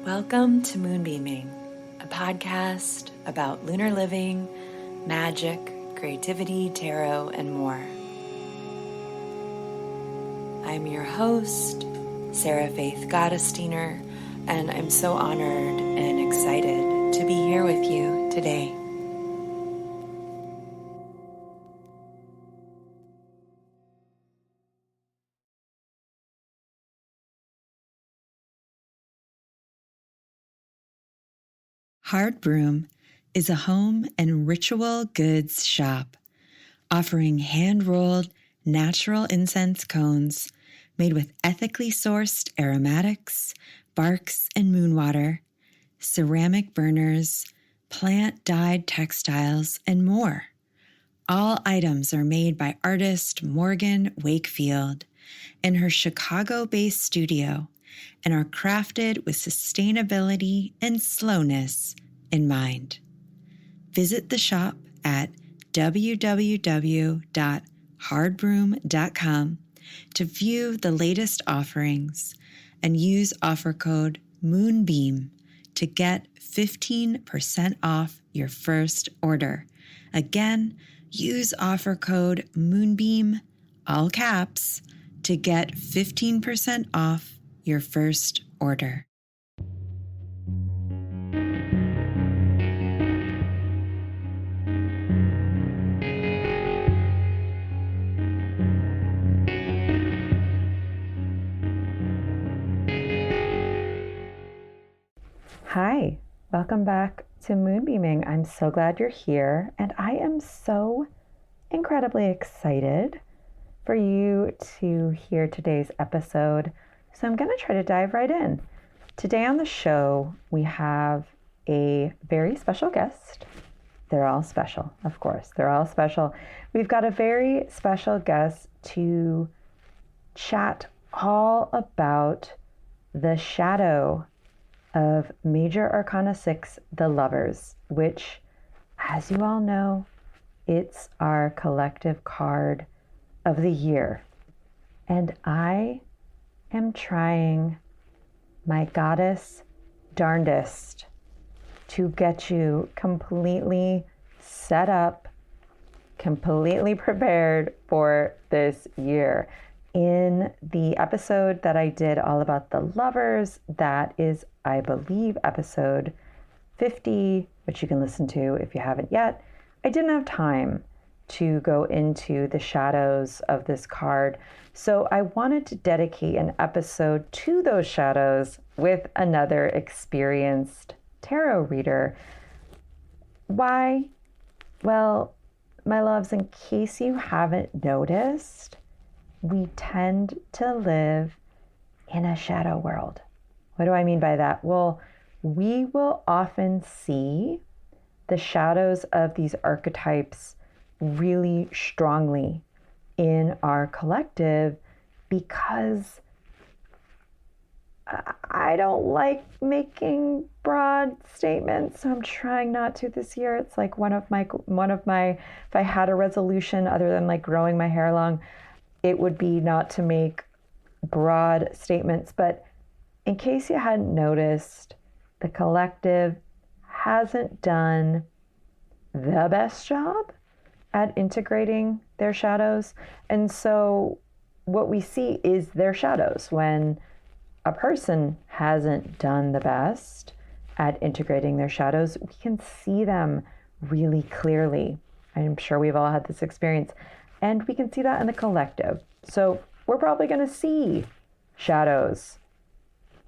Welcome to Moonbeaming, a podcast about lunar living, magic, creativity, tarot, and more. I'm your host, Sarah Faith Gottesdiener, and I'm so honored and excited to be here with you today. Heart Broom is a home and ritual goods shop offering hand-rolled natural incense cones made with ethically sourced aromatics, barks and moon water, ceramic burners, plant-dyed textiles, and more. All items are made by artist Morgan Wakefield in her Chicago-based studio and are crafted with sustainability and slowness in mind. Visit the shop at www.hardbroom.com to view the latest offerings and use offer code MOONBEAM to get 15% off your first order. Again, use offer code MOONBEAM, all caps, to get 15% off your first order. Hi, welcome back to Moonbeaming. I'm so glad you're here, and I am so incredibly excited for you to hear today's episode. So I'm going to try to dive right in. Today on the show, we have a very special guest. They're all special, of course. They're all special. We've got a very special guest to chat all about the shadow of Major Arcana 6, the Lovers, which, as you all know, it's our collective card of the year. And I am trying my goddess darndest to get you completely set up, completely prepared for this year. In the episode that I did all about the lovers, that is, I believe, episode 50, which you can listen to if you haven't yet, I didn't have time to go into the shadows of this card. So I wanted to dedicate an episode to those shadows with another experienced tarot reader. Why? Well, my loves, in case you haven't noticed, we tend to live in a shadow world. What do I mean by that? Well, we will often see the shadows of these archetypes really strongly in our collective because I don't like making broad statements, so I'm trying not to this year. It's like one of my if I had a resolution other than like growing my hair long, it would be not to make broad statements. But in case you hadn't noticed, the collective hasn't done the best job at integrating their shadows. And so what we see is their shadows. When a person hasn't done the best at integrating their shadows, we can see them really clearly. I'm sure we've all had this experience. And we can see that in the collective. So we're probably going to see shadows.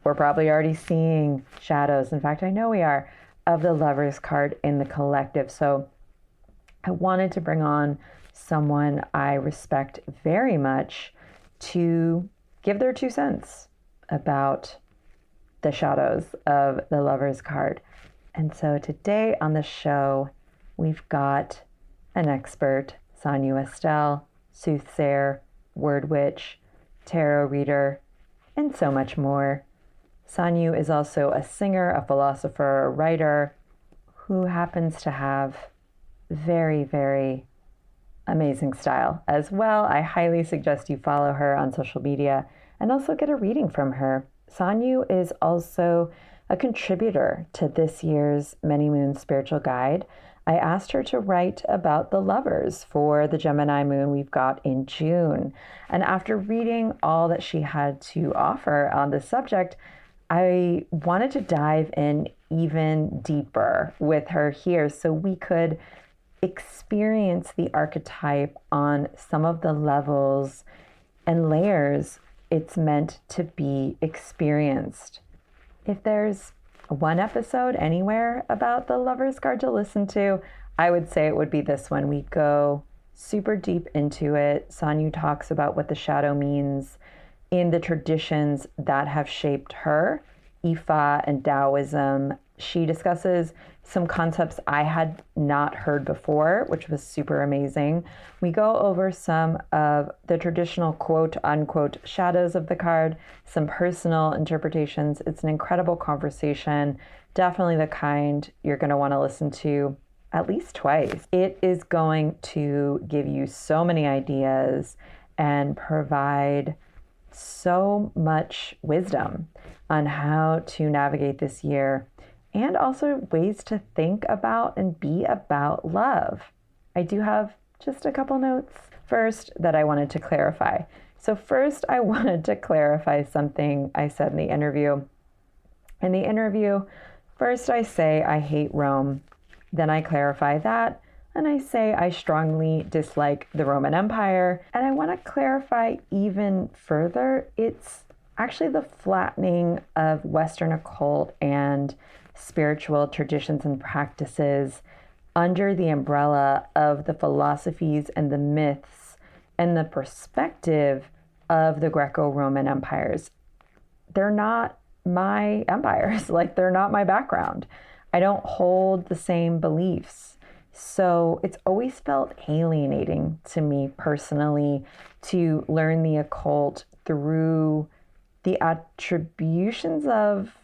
We're probably already seeing shadows. In fact, I know we are, of the Lovers card in the collective. So I wanted to bring on someone I respect very much to give their 2 cents about the shadows of the Lovers card. And so today on the show, we've got an expert, Sanyu Estelle, soothsayer, word witch, tarot reader, and so much more. Sanyu is also a singer, a philosopher, a writer who happens to have very, very amazing style as well. I highly suggest you follow her on social media and also get a reading from her. Sanyu is also a contributor to this year's Many Moons Spiritual Guide. I asked her to write about the lovers for the Gemini moon we've got in June. And after reading all that she had to offer on this subject, I wanted to dive in even deeper with her here so we could experience the archetype on some of the levels and layers it's meant to be experienced. If there's one episode anywhere about the Lover's card to listen to, I would say it would be this one. We go super deep into it. Sanyu talks about what the shadow means in the traditions that have shaped her, Ifa and Taoism. She discusses some concepts I had not heard before, which was super amazing. We go over some of the traditional quote unquote shadows of the card, some personal interpretations. It's an incredible conversation, definitely the kind you're going to want to listen to at least twice. It is going to give you so many ideas and provide so much wisdom on how to navigate this year, and also ways to think about and be about love. I do have just a couple notes first that I wanted to clarify. So first, I wanted to clarify something I said in the interview. In the interview, first I say I hate Rome, then I clarify that, and I say I strongly dislike the Roman Empire. And I want to clarify even further, it's actually the flattening of Western occult and spiritual traditions and practices under the umbrella of the philosophies and the myths and the perspective of the Greco-Roman empires. They're not my empires, like they're not my background. I don't hold the same beliefs. So it's always felt alienating to me personally to learn the occult through the attributions of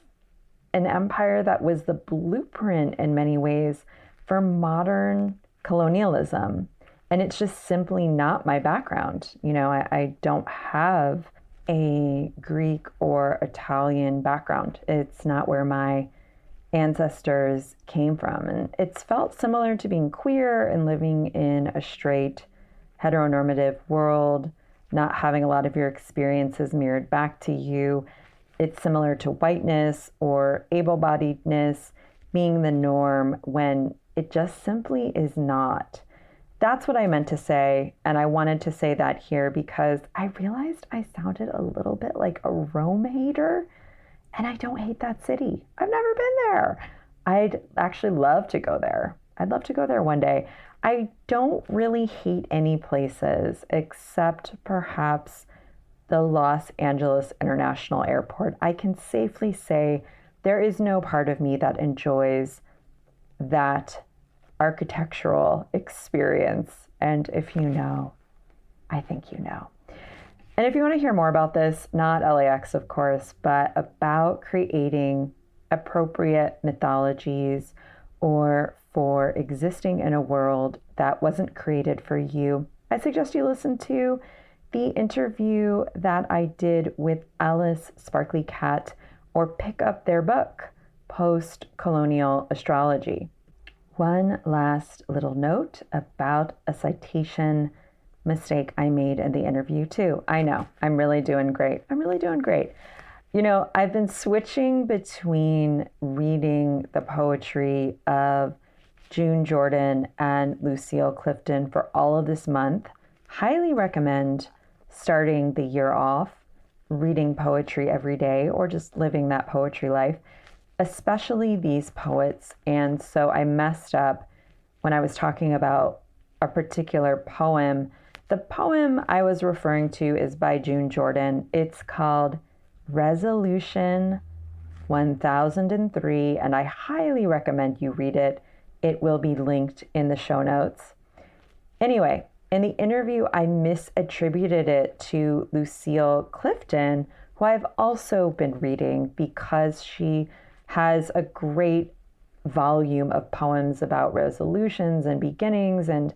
an empire that was the blueprint in many ways for modern colonialism. And it's just simply not my background. You know, I don't have a Greek or Italian background. It's not where my ancestors came from. And it's felt similar to being queer and living in a straight heteronormative world, not having a lot of your experiences mirrored back to you. It's similar to whiteness or able-bodiedness being the norm when it just simply is not. That's what I meant to say, and I wanted to say that here because I realized I sounded a little bit like a Rome hater, and I don't hate that city. I've never been there. I'd actually love to go there. I'd love to go there one day. I don't really hate any places except perhaps the Los Angeles International Airport. I can safely say there is no part of me that enjoys that architectural experience. And if you know, I think you know. And if you want to hear more about this, not LAX, of course, but about creating appropriate mythologies or for existing in a world that wasn't created for you, I suggest you listen to the interview that I did with Alice Sparkly Cat, or pick up their book, Post-Colonial Astrology. One last little note about a citation mistake I made in the interview too. I know, I'm really doing great. You know, I've been switching between reading the poetry of June Jordan and Lucille Clifton for all of this month. Highly recommend starting the year off reading poetry every day or just living that poetry life, especially these poets. And so I messed up when I was talking about a particular poem. The poem I was referring to is by June Jordan. It's called Resolution 1003, and I highly recommend you read it. It will be linked in the show notes. Anyway, in the interview, I misattributed it to Lucille Clifton, who I've also been reading because she has a great volume of poems about resolutions and beginnings, and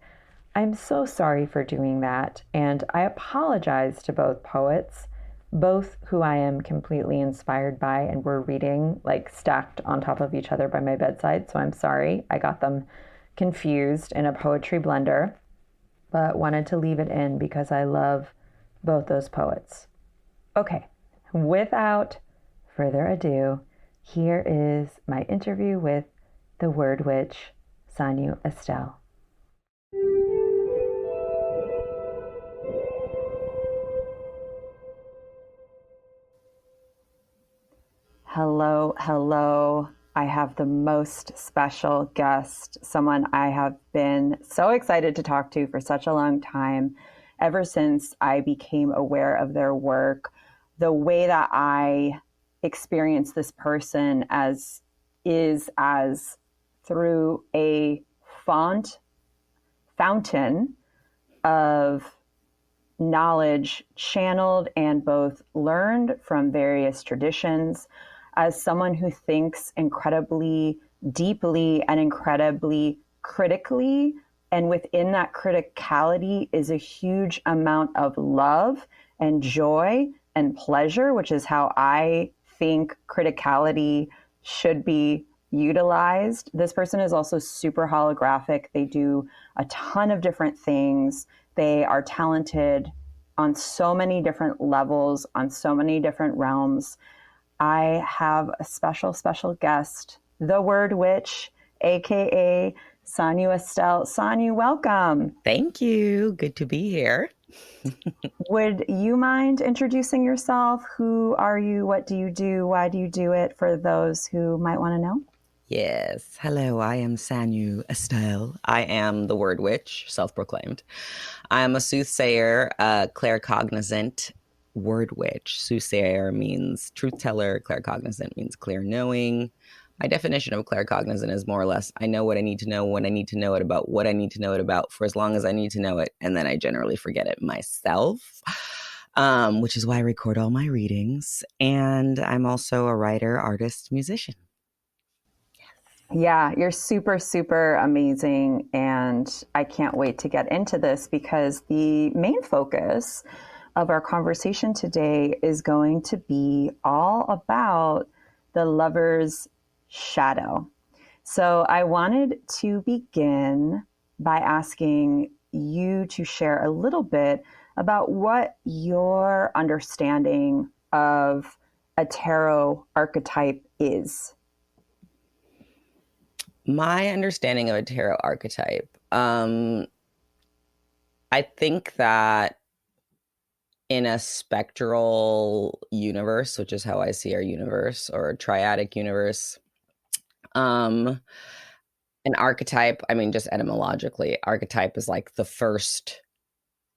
I'm so sorry for doing that. And I apologize to both poets. both who I am completely inspired by, and we're reading like stacked on top of each other by my bedside. So I'm sorry I got them confused in a poetry blender, but wanted to leave it in because I love both those poets. Okay, without further ado, here is my interview with the word witch, Sanyu Estelle. Hello, hello. I have the most special guest, someone I have been so excited to talk to for such a long time, ever since I became aware of their work. The way that I experience this person as through a fountain of knowledge channeled and both learned from various traditions. As someone who thinks incredibly deeply and incredibly critically, and within that criticality is a huge amount of love and joy and pleasure, which is how I think criticality should be utilized. This person is also super holographic. They do a ton of different things. They are talented on so many different levels, on so many different realms. I have a special, special guest, the word witch, aka Sanyu Estelle. Sanyu, welcome. Thank you. Good to be here. Would you mind introducing yourself? Who are you? What do you do? Why do you do it, for those who might want to know? Yes. Hello, I am Sanyu Estelle. I am the word witch, self-proclaimed. I am a soothsayer, a claircognizant word witch. Soothsayer means truth teller. Claircognizant means clear knowing. My definition of claircognizant is more or less, I know what I need to know when I need to know it about what I need to know it about for as long as I need to know it, and then I generally forget it myself, which is why I record all my readings. And I'm also a writer, artist, musician. Yeah, you're super, super amazing. And I can't wait to get into this because the main focus of our conversation today is going to be all about the lover's shadow. So I wanted to begin by asking you to share a little bit about what your understanding of a tarot archetype is. My understanding of a tarot archetype, I think that in a spectral universe, which is how I see our universe, or a triadic universe, an archetype, I mean, just etymologically, archetype is like the first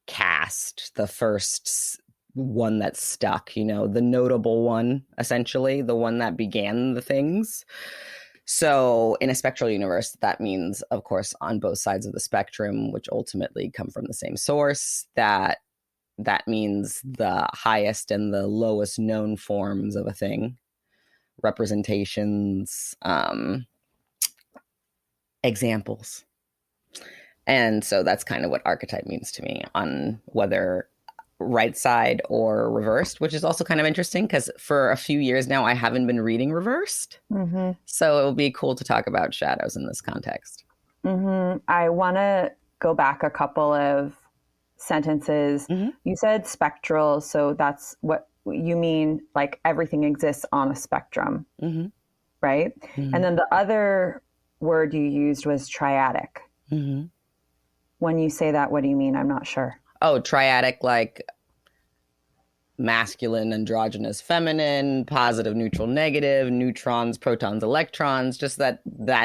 cast, the first one that stuck, the notable one, essentially, the one that began the things. So in a spectral universe, that means, of course, on both sides of the spectrum, which ultimately come from the same source, that means the highest and the lowest known forms of a thing, representations, examples. And so that's kind of what archetype means to me, on whether right side or reversed, which is also kind of interesting because for a few years now, I haven't been reading reversed. Mm-hmm. So it will be cool to talk about shadows in this context. Mm-hmm. I want to go back a couple of sentences. Mm-hmm. You said spectral, so that's what you mean, like everything exists on a spectrum, mm-hmm. right? Mm-hmm. And then the other word you used was triadic. Mm-hmm. When you say that, what do you mean? I'm not sure. Oh, triadic, like masculine, androgynous, feminine, positive, neutral, negative, neutrons, protons, electrons, just that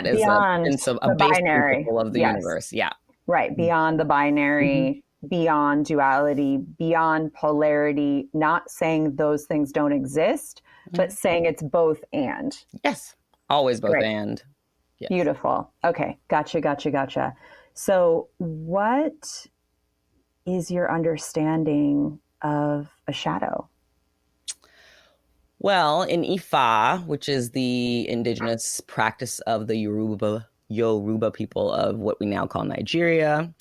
is beyond a base principle of the yes. universe. Yeah. Right. Beyond the binary, mm-hmm. beyond duality, beyond polarity, not saying those things don't exist, mm-hmm. but saying it's both and. Yes. Always both and. Yes. Beautiful. Okay. Gotcha. So what is your understanding of a shadow? Well, in Ifa, which is the indigenous practice of the Yoruba people of what we now call Nigeria,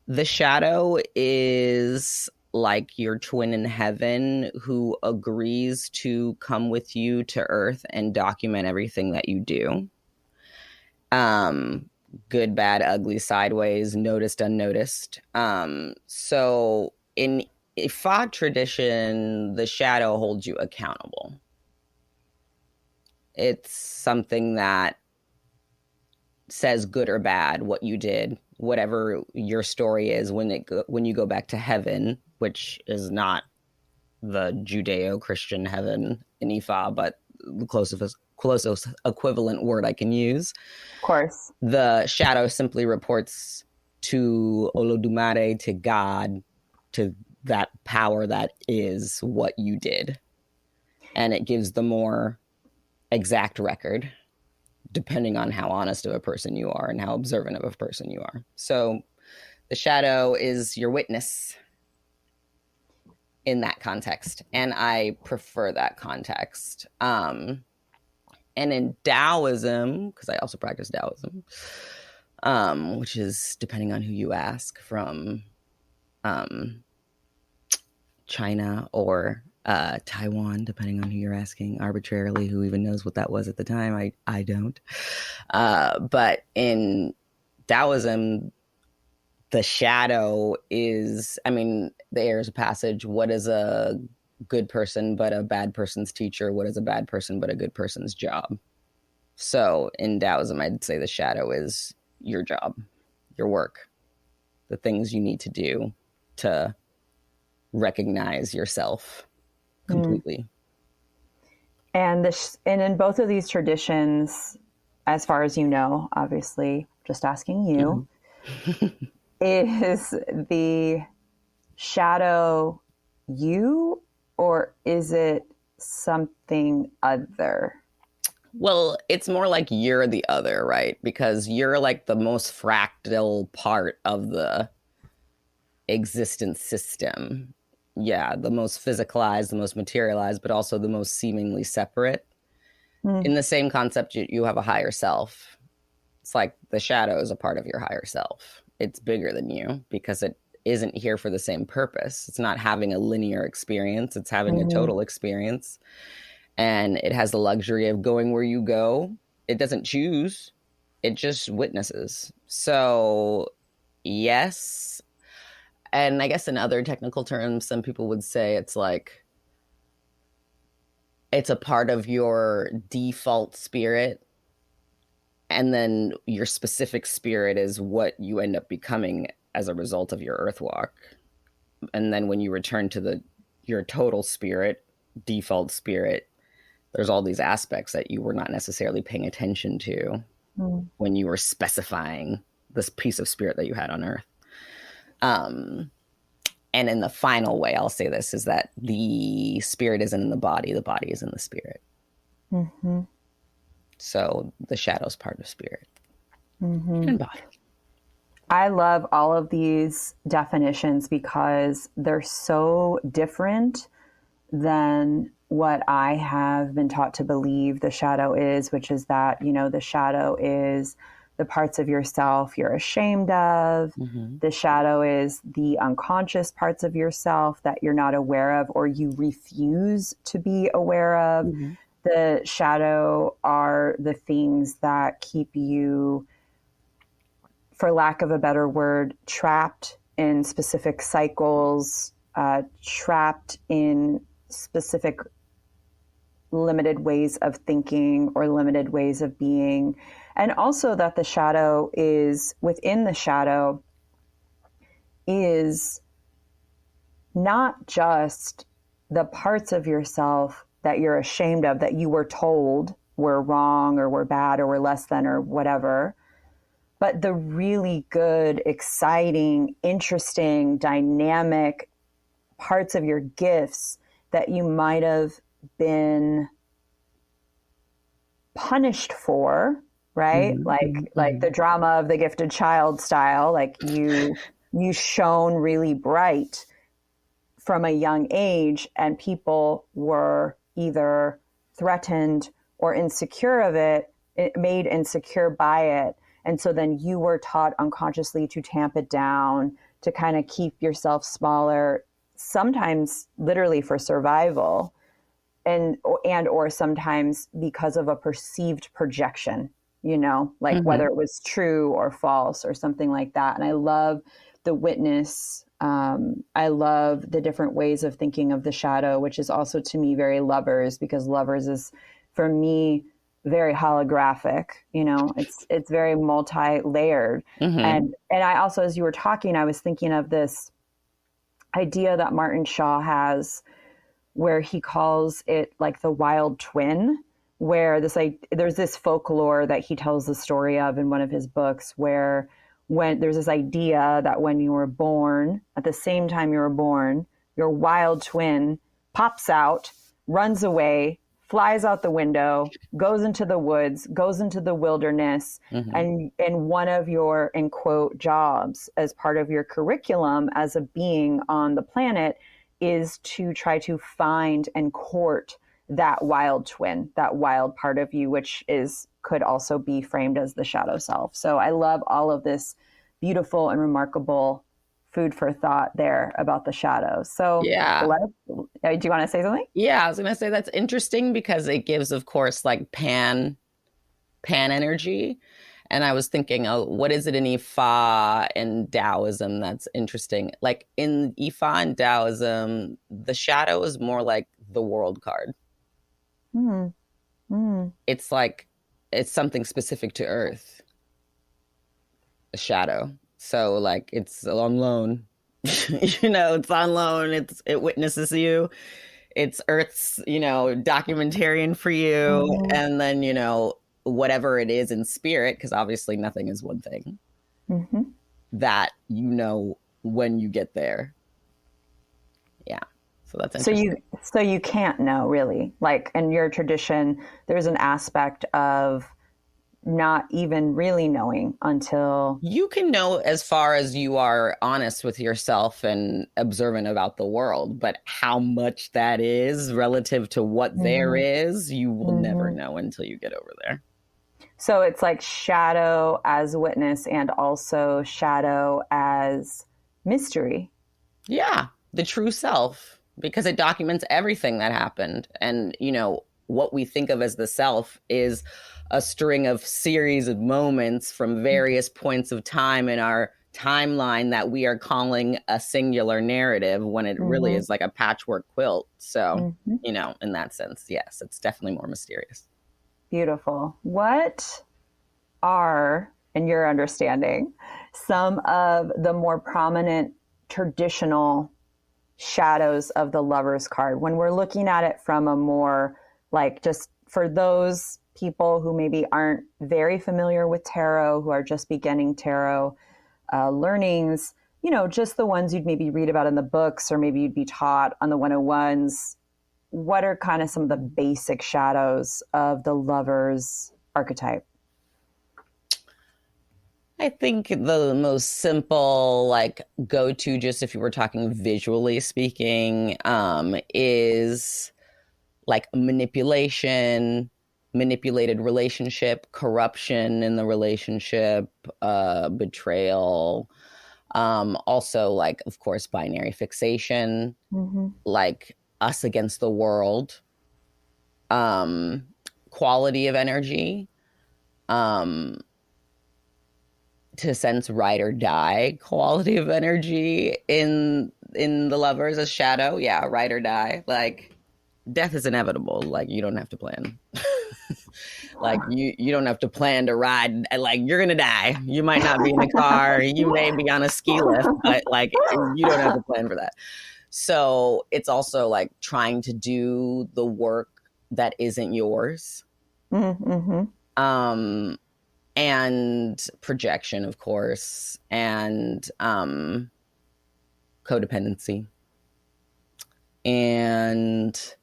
the shadow is like your twin in heaven who agrees to come with you to Earth and document everything that you do. Good, bad, ugly, sideways, noticed, unnoticed. So in Ifa tradition, the shadow holds you accountable. It's something that says good or bad what you did, whatever your story is when you go back to heaven, which is not the Judeo-Christian heaven in Ifa, but the closest equivalent word I can use. Of course. The shadow simply reports to Olodumare, to God, to that power that is what you did. And it gives the more exact record, depending on how honest of a person you are and how observant of a person you are. So the shadow is your witness in that context. And I prefer that context. And in Taoism, because I also practice Taoism, which is, depending on who you ask, from China or Taiwan, depending on who you're asking, arbitrarily, who even knows what that was at the time. I don't. But in Taoism, the shadow is, there's a passage, what is a good person but a bad person's teacher? What is a bad person but a good person's job? So in Taoism, I'd say the shadow is your job, your work, the things you need to do to recognize yourself completely. And in both of these traditions, as far as you know, obviously, just asking you, is the shadow you, or is it something other? Well, it's more like you're the other, right? Because you're like the most fractal part of the existence system. Yeah, the most physicalized, the most materialized, but also the most seemingly separate. In the same concept, you have a higher self. It's like the shadow is a part of your higher self. It's bigger than you because it isn't here for the same purpose. It's not having a linear experience. It's having a total experience. And it has the luxury of going where you go. It doesn't choose. It just witnesses. So, yes. And I guess in other technical terms, some people would say it's like, it's a part of your default spirit. And then your specific spirit is what you end up becoming as a result of your earth walk. And then when you return to your total spirit, default spirit, there's all these aspects that you were not necessarily paying attention to when you were specifying this piece of spirit that you had on earth. And in the final way, I'll say this, is that the spirit isn't in the body is in the spirit. So the shadow's part of spirit and body. I love all of these definitions because they're so different than what I have been taught to believe the shadow is, which is that, the shadow is the parts of yourself you're ashamed of. The shadow is the unconscious parts of yourself that you're not aware of or you refuse to be aware of. The shadow are the things that keep you, for lack of a better word, trapped in specific cycles, trapped in specific limited ways of thinking or limited ways of being. And also that the shadow is, within the shadow, is not just the parts of yourself that you're ashamed of, that you were told were wrong or were bad or were less than or whatever, but the really good, exciting, interesting, dynamic parts of your gifts that you might have been punished for, right? Like the drama of the gifted child style, like you shone really bright from a young age and people were either threatened or insecure of it, made insecure by it. And so then you were taught unconsciously to tamp it down, to kind of keep yourself smaller, sometimes literally for survival, and or sometimes because of a perceived projection, like whether it was true or false or something like that. And I love the witness. I love the different ways of thinking of the shadow, which is also to me very Lovers, because Lovers is for me very holographic. It's very multi-layered. And I also, as you were talking, I was thinking of this idea that Martin Shaw has, where he calls it like the wild twin, where there's this folklore that he tells the story of in one of his books, where when there's this idea that when you were born, at the same time you were born, your wild twin pops out, runs away, flies out the window, goes into the woods, goes into the wilderness, and one of your, in quote, jobs as part of your curriculum as a being on the planet is to try to find and court that wild twin, that wild part of you, which could also be framed as the shadow self. So I love all of this beautiful and remarkable food for thought there about the shadow. So yeah. Do you want to say something? Yeah, I was going to say that's interesting because it gives, of course, like pan energy. And I was thinking, what is it in Ifa and Taoism that's interesting? Like in Ifa and Taoism, the shadow is more like the world card. It's like, it's something specific to Earth, a shadow. So like it's on loan, it's on loan. It witnesses you. It's Earth's, documentarian for you. And then, whatever it is in spirit, because obviously nothing is one thing, that when you get there. Yeah. So that's interesting. So you can't know, really. Like in your tradition, there's an aspect of not even really knowing until... You can know as far as you are honest with yourself and observant about the world, but how much that is relative to what there is, you will never know until you get over there. So it's like shadow as witness and also shadow as mystery. Yeah, the true self, because it documents everything that happened. And, what we think of as the self is a string of series of moments from various points of time in our timeline that we are calling a singular narrative when it really is like a patchwork quilt. So, in that sense, yes, it's definitely more mysterious. Beautiful. What are, in your understanding, some of the more prominent traditional shadows of the Lover's card when we're looking at it from a more, like, just for those people who maybe aren't very familiar with tarot, who are just beginning tarot learnings, just the ones you'd maybe read about in the books or maybe you'd be taught on the 101s. What are kind of some of the basic shadows of the Lover's archetype? I think the most simple, like, go-to, just if you were talking visually speaking, is like manipulation, manipulated relationship, corruption in the relationship, betrayal. Also, like, of course, binary fixation, like us against the world, quality of energy, to sense ride or die quality of energy in the Lovers as shadow. Yeah, ride or die. Like, death is inevitable. Like, you don't have to plan. Like, you don't have to plan to ride. Like, you're gonna die. You might not be in a car. You may be on a ski lift, but like, you don't have to plan for that. So it's also like trying to do the work that isn't yours. And projection, of course, and codependency, and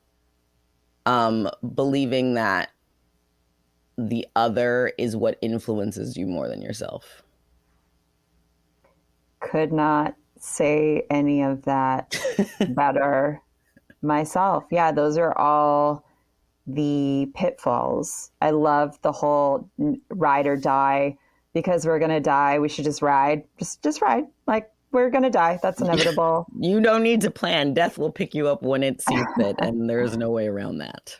believing that the other is what influences you more than yourself. Could not say any of that better myself. Yeah, those are all the pitfalls. I love the whole ride or die, because we're going to die. We should just ride, just ride. Like, we're going to die. That's inevitable. You don't need to plan. Death will pick you up when it sees fit, and there's no way around that.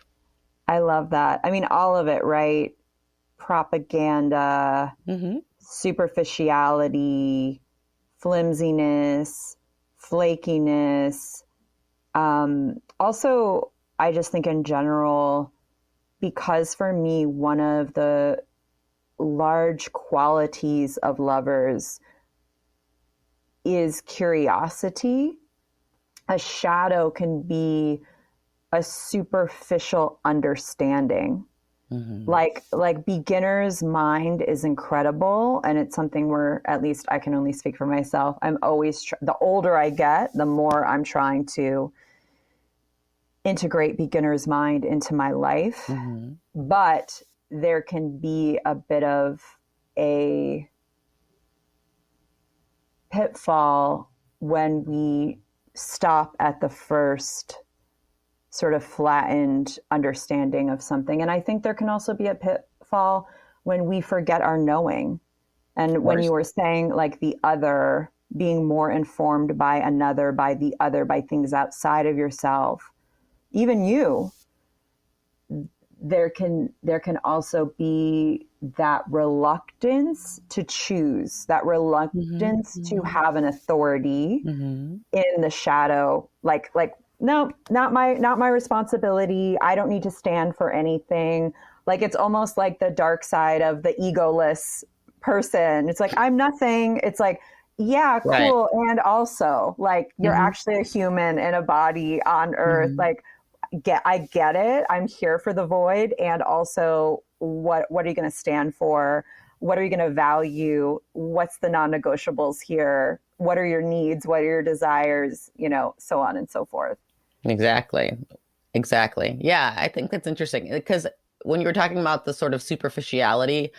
I love that. I mean, all of it, right? Propaganda, superficiality, flimsiness, flakiness. Also, I just think in general, because for me, one of the large qualities of lovers is curiosity. A shadow can be a superficial understanding. Like beginner's mind is incredible, and it's something where, at least I can only speak for myself, I'm always the older I get, the more I'm trying to integrate beginner's mind into my life. But there can be a bit of a pitfall when we stop at the first sort of flattened understanding of something. And I think there can also be a pitfall when we forget our knowing. And when you were saying like the other, being more informed by another, by the other, by things outside of yourself, even you, there can also be that reluctance to choose, that reluctance to have an authority in the shadow, like no, not my responsibility. I don't need to stand for anything. Like it's almost like the dark side of the egoless person. It's like, I'm nothing. It's like, yeah, cool. Right. And also like you're actually a human in a body on earth. Like I get it. I'm here for the void. And also what are you going to stand for? What are you going to value? What's the non-negotiables here? What are your needs? What are your desires? You know, so on and so forth. Exactly. Yeah, I think that's interesting because when you were talking about the sort of superficiality,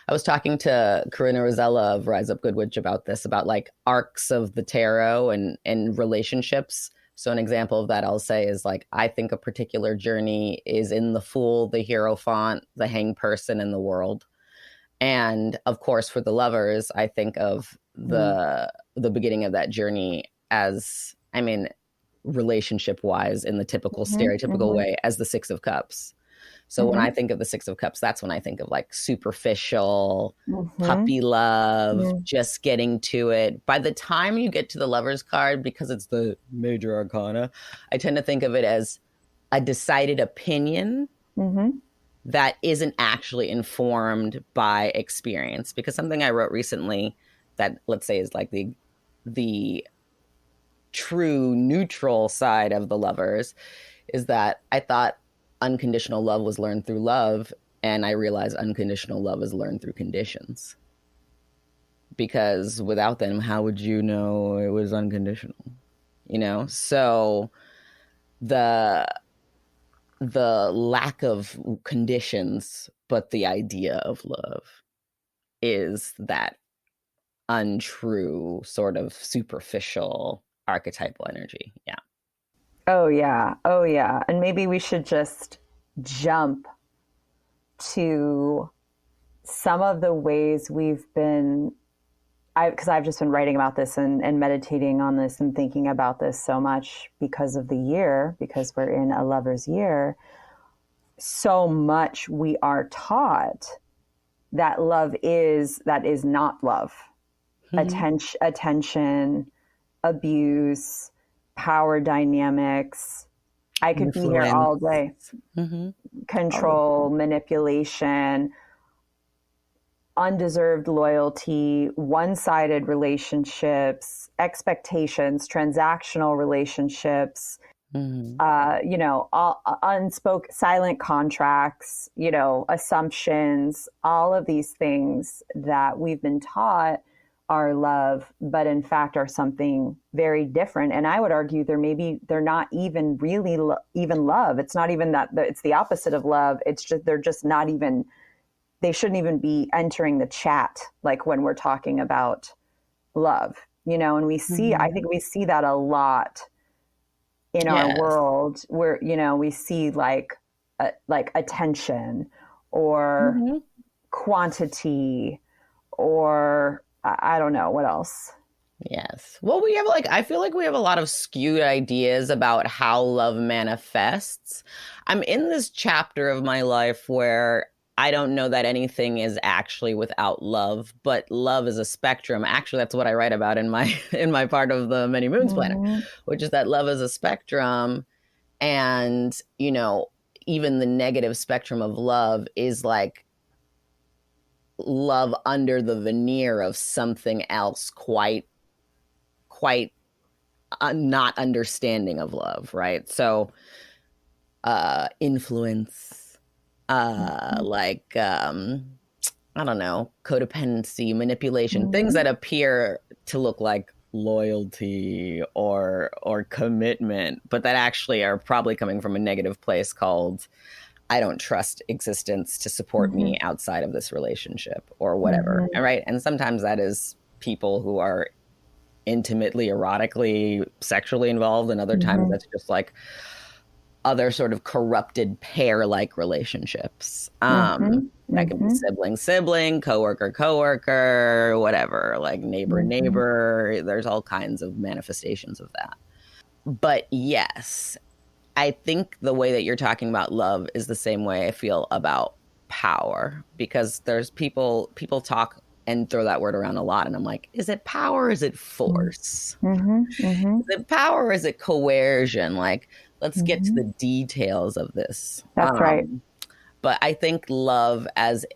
I was talking to Corinna Rosella of Rise Up Good Witch about this, about like arcs of the tarot and relationships. So an example of that I'll say is like, I think a particular journey is in the Fool, the Hierophant, the Hanged Person, and the World. And of course, for the lovers, I think of the beginning of that journey as, I mean, relationship wise in the typical stereotypical way as the Six of Cups. So when I think of the Six of Cups, that's when I think of like superficial puppy love, just getting to it. By the time you get to the Lover's card, because it's the major arcana, I tend to think of it as a decided opinion that isn't actually informed by experience. Because something I wrote recently that, let's say, is like the true neutral side of the Lovers is that I thought unconditional love was learned through love, and I realized unconditional love is learned through conditions. Because without them, how would you know it was unconditional? You know? So the lack of conditions, but the idea of love is that untrue sort of superficial archetypal energy. Yeah. Oh yeah. And maybe we should just jump to some of the ways we've been, because I've just been writing about this and meditating on this and thinking about this so much because of the year, because we're in a lover's year. So much we are taught that love that is not love. Attention, abuse, power dynamics. I could be here all day. Control, manipulation, undeserved loyalty, one-sided relationships, expectations, transactional relationships, unspoken silent contracts, assumptions, all of these things that we've been taught are love, but in fact are something very different. And I would argue they're not even really even love. It's not even that, it's the opposite of love. It's just, they're just not even, they shouldn't even be entering the chat. Like when we're talking about love, and we see, I think we see that a lot in our world where, we see like attention or quantity or I don't know what else. Yes. Well, we have I feel like we have a lot of skewed ideas about how love manifests. I'm in this chapter of my life where I don't know that anything is actually without love, but love is a spectrum. Actually, that's what I write about in my in my part of the Many Moons Planner, which is that love is a spectrum. And, even the negative spectrum of love is like love under the veneer of something else quite not understanding of love, right? So influence, I don't know, codependency, manipulation, things that appear to look like loyalty or commitment, but that actually are probably coming from a negative place called I don't trust existence to support me outside of this relationship or whatever. Right. And sometimes that is people who are intimately, erotically, sexually involved, and other times that's just like other sort of corrupted pair-like relationships. That can be sibling, coworker, whatever, like neighbor. There's all kinds of manifestations of that. But yes, I think the way that you're talking about love is the same way I feel about power, because there's people talk and throw that word around a lot, and I'm like, is it power or is it force? Is it power or is it coercion? Like, let's get to the details of this. That's right. But I think love as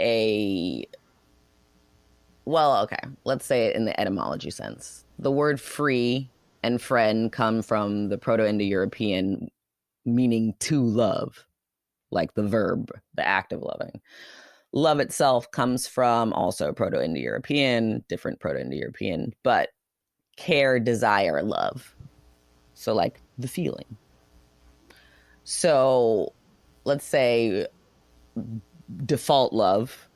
let's say it in the etymology sense. The word free and friend come from the Proto-Indo-European meaning to love, like the verb, the act of loving. Love itself comes from also Proto-Indo-European, different Proto-Indo-European, but care, desire, love. So like the feeling. So let's say default love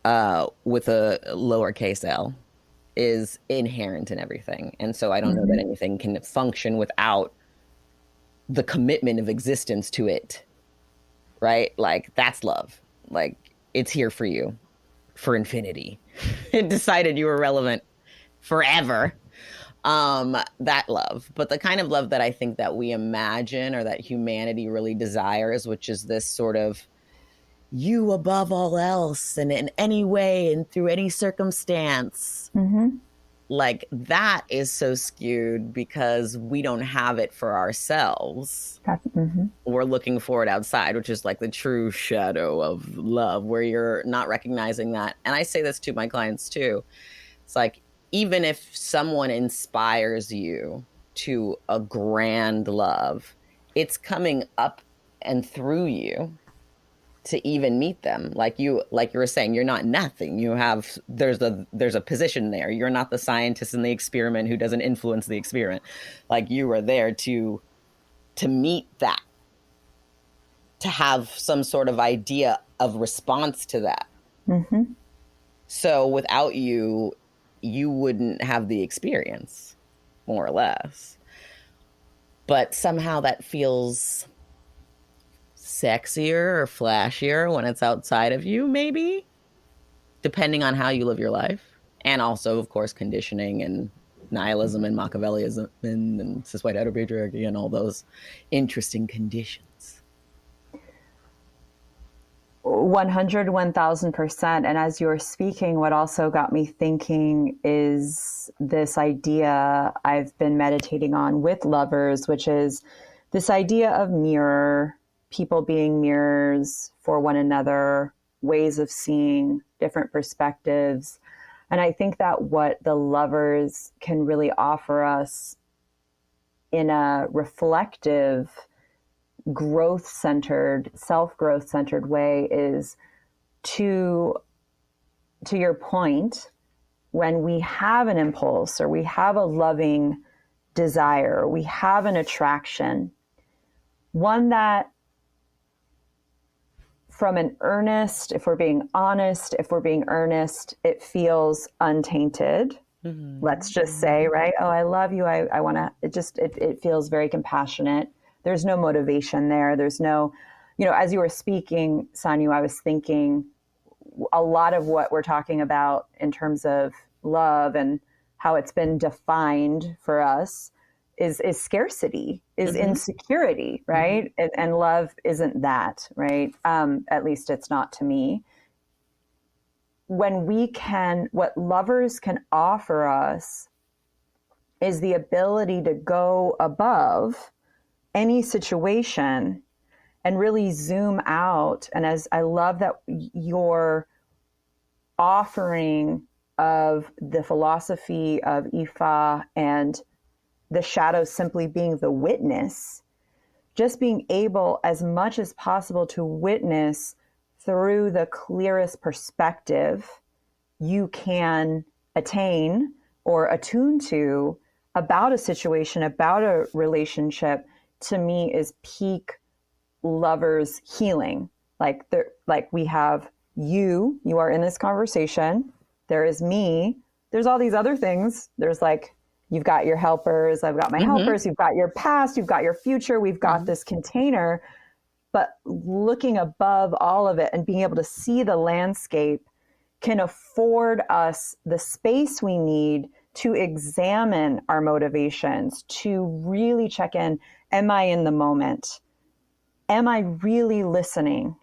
with a lowercase l is inherent in everything. And so I don't know that anything can function without the commitment of existence to it, right? Like, that's love. Like, it's here for you for infinity. It decided you were relevant forever. That love. But the kind of love that I think that we imagine or that humanity really desires, which is this sort of you above all else and in any way and through any circumstance, like that is so skewed because we don't have it for ourselves. We're looking for it outside, which is like the true shadow of love, where you're not recognizing that. And I say this to my clients too. It's like, even if someone inspires you to a grand love, it's coming up and through you to even meet them. Like you were saying, you're not nothing. There's a position there. You're not the scientist in the experiment who doesn't influence the experiment. Like, you are there to meet that, to have some sort of idea of response to that. So without you wouldn't have the experience, more or less. But somehow that feels sexier or flashier when it's outside of you, maybe, depending on how you live your life. And also, of course, conditioning and nihilism and Machiavellism and cis-white heteropatriarchy and all those interesting conditions. 100, 1000%. And as you were speaking, what also got me thinking is this idea I've been meditating on with lovers, which is this idea of mirror, people being mirrors for one another, ways of seeing different perspectives. And I think that what the lovers can really offer us in a reflective, growth-centered, self-growth-centered way is to your point, when we have an impulse or we have a loving desire, or we have an attraction, one that from an earnest, if we're being honest, if we're being earnest, it feels untainted. Let's just say, right? Oh, I love you. I want to, it feels very compassionate. There's no motivation there. There's no, as you were speaking, Sanyu, I was thinking a lot of what we're talking about in terms of love and how it's been defined for us is scarcity, is insecurity, right? And love isn't that, right? At least it's not to me. What lovers can offer us is the ability to go above any situation and really zoom out. And as I love that your offering of the philosophy of Ifa and the shadow simply being the witness, just being able as much as possible to witness through the clearest perspective you can attain or attune to about a situation, about a relationship, to me is peak lovers healing. Like we have you are in this conversation. There is me. There's all these other things. There's like, you've got your helpers. I've got my helpers. You've got your past. You've got your future. We've got this container. But looking above all of it and being able to see the landscape can afford us the space we need to examine our motivations, to really check in. Am I in the moment? Am I really listening?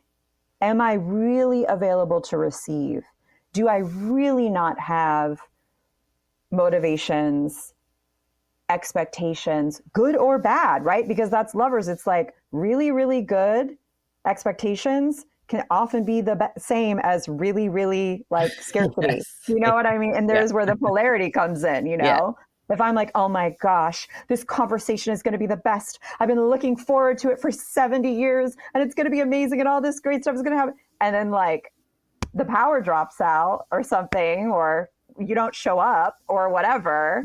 Am I really available to receive? Do I really not have motivations, expectations, good or bad, right? Because that's lovers. It's like really, really good expectations can often be the same as really, really like scarcity. Yes. You know what I mean? And there's where the polarity comes in, you know? Yeah. If I'm like, oh my gosh, this conversation is going to be the best. I've been looking forward to it for 70 years and it's going to be amazing and all this great stuff is going to happen. And then like the power drops out or something, or you don't show up or whatever.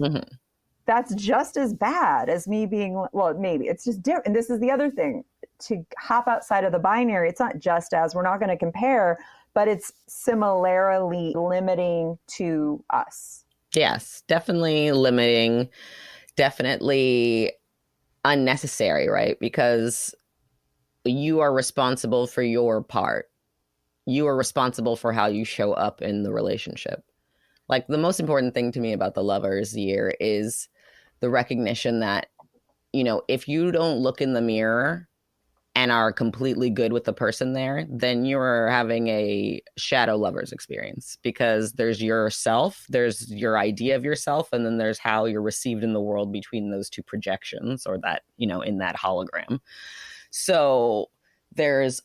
That's just as bad as me being, well, maybe it's just different. And this is the other thing, to hop outside of the binary. It's not just as, we're not going to compare, but it's similarly limiting to us. Yes, definitely limiting, definitely unnecessary, right? Because you are responsible for your part. You are responsible for how you show up in the relationship. Like the most important thing to me about the lovers year is the recognition that, you know, if you don't look in the mirror and are completely good with the person there, then you're having a shadow lovers experience, because there's yourself, there's your idea of yourself, and then there's how you're received in the world between those two projections, or that, you know, in that hologram. So there's